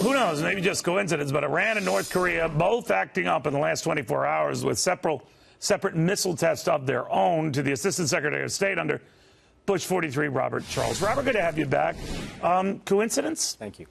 who knows? Maybe just coincidence, but Iran and North Korea both acting up in the last 24 hours with separate missile tests of their own to the Assistant Secretary of State under Bush 43, Robert Charles. Robert, good to have you back. Coincidence? Thank you.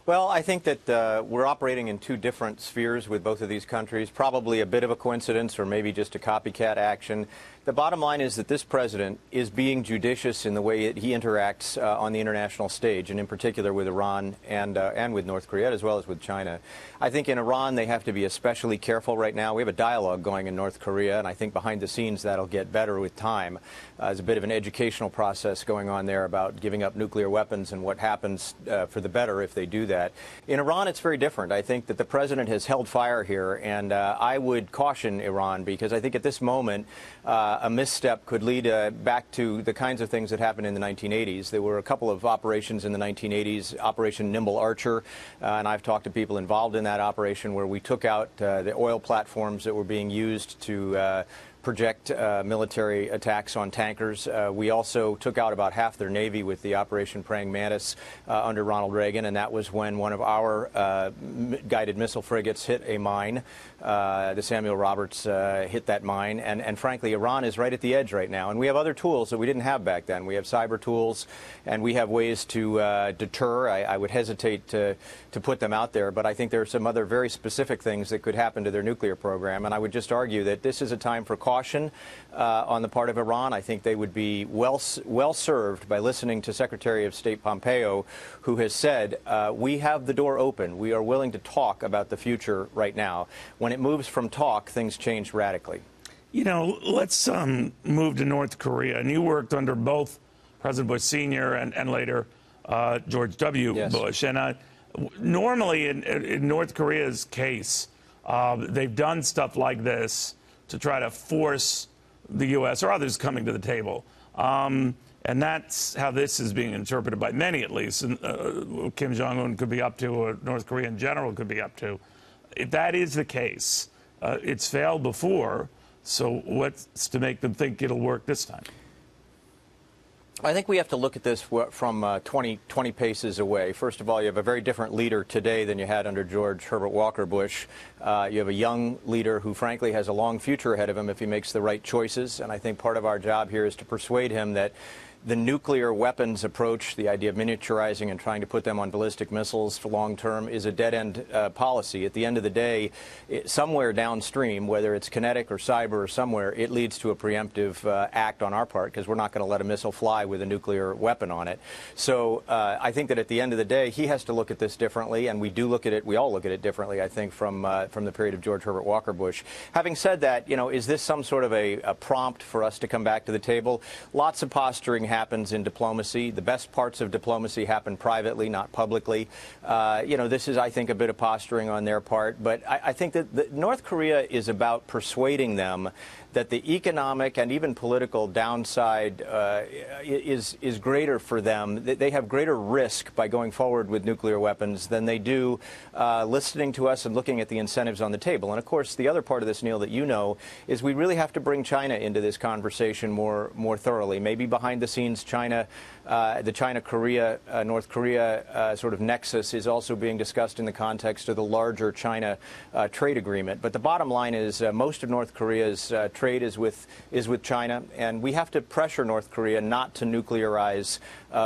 Well, I think that we're operating in two different spheres with both of these countries, probably a bit of a coincidence or maybe just a copycat action. The bottom line is that this president is being judicious in the way that he interacts on the international stage, and in particular with Iran and with North Korea, as well as with China. I think in Iran they have to be especially careful right now. We have a dialogue going in North Korea, and I think behind the scenes that'll get better with time. There's a bit of an educational process going on there about giving up nuclear weapons and what happens for the better if they do that. In Iran, it's very different. I think that the president has held fire here, and I would caution Iran because I think at this moment a misstep could lead back to the kinds of things that happened in the 1980s. There were a couple of operations in the 1980s, Operation Nimble Archer, and I've talked to people involved in that operation where we took out the oil platforms that were being used to project military attacks on tankers. We also took out about half their Navy with the Operation Praying Mantis under Ronald Reagan, and that was when one of our guided missile frigates hit a mine. The Samuel Roberts hit that mine, and frankly, Iran is right at the edge right now. And we have other tools that we didn't have back then. We have cyber tools, and we have ways to deter. I would hesitate to put them out there, but I think there are some other very specific things that could happen to their nuclear program, and I would just argue that this is a time for caution on the part of Iran. I think they would be well served by listening to Secretary of State Pompeo, who has said, we have the door open. We are willing to talk about the future right now. When it moves from talk, things change radically. You know, let's move to North Korea. And you worked under both President Bush Sr. and later George W. Yes. Bush. And normally in North Korea's case, they've done stuff like this to try to force the U.S. or others coming to the table. And that's how this is being interpreted by many, at least. And, Kim Jong-un could be up to, or North Korea in general could be up to. If that is the case, it's failed before, so what's to make them think it'll work this time? I think we have to look at this from 20 paces away. First of all, you have a very different leader today than you had under George Herbert Walker Bush. You have a young leader who, frankly, has a long future ahead of him if he makes the right choices. And I think part of our job here is to persuade him that the nuclear weapons approach, the idea of miniaturizing and trying to put them on ballistic missiles for long term, is a dead-end policy. At the end of the day, somewhere downstream, whether it's kinetic or cyber or somewhere, it leads to a preemptive act on our part, because we're not going to let a missile fly with a nuclear weapon on it. So I think that at the end of the day, he has to look at this differently, and we do look at it, we all look at it differently, I think, from the period of George Herbert Walker Bush. Having said that, you know, is this some sort of a prompt for us to come back to the table? Lots of posturing happens in diplomacy. The best parts of diplomacy happen privately, not publicly. You know, this is, I think, a bit of posturing on their part. But I think that North Korea is about persuading them that the economic and even political downside is greater for them. They have greater risk by going forward with nuclear weapons than they do listening to us and looking at the incentives on the table. And, of course, the other part of this, Neil, that you know, is we really have to bring China into this conversation more thoroughly. Maybe behind the scenes, China, the China-Korea, North Korea sort of nexus is also being discussed in the context of the larger China trade agreement. But the bottom line is most of North Korea's trade is with China, and we have to pressure North Korea not to nuclearize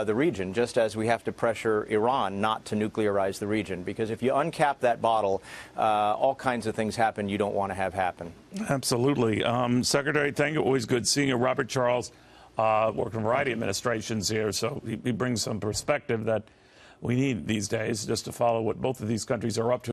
the region, just as we have to pressure Iran not to nuclearize the region. Because if you uncap that bottle, all kinds of things happen you don't want to have happen. Absolutely. Secretary, thank you. Always good seeing you. Robert Charles, worked in a variety of administrations here, so he brings some perspective that we need these days just to follow what both of these countries are up to.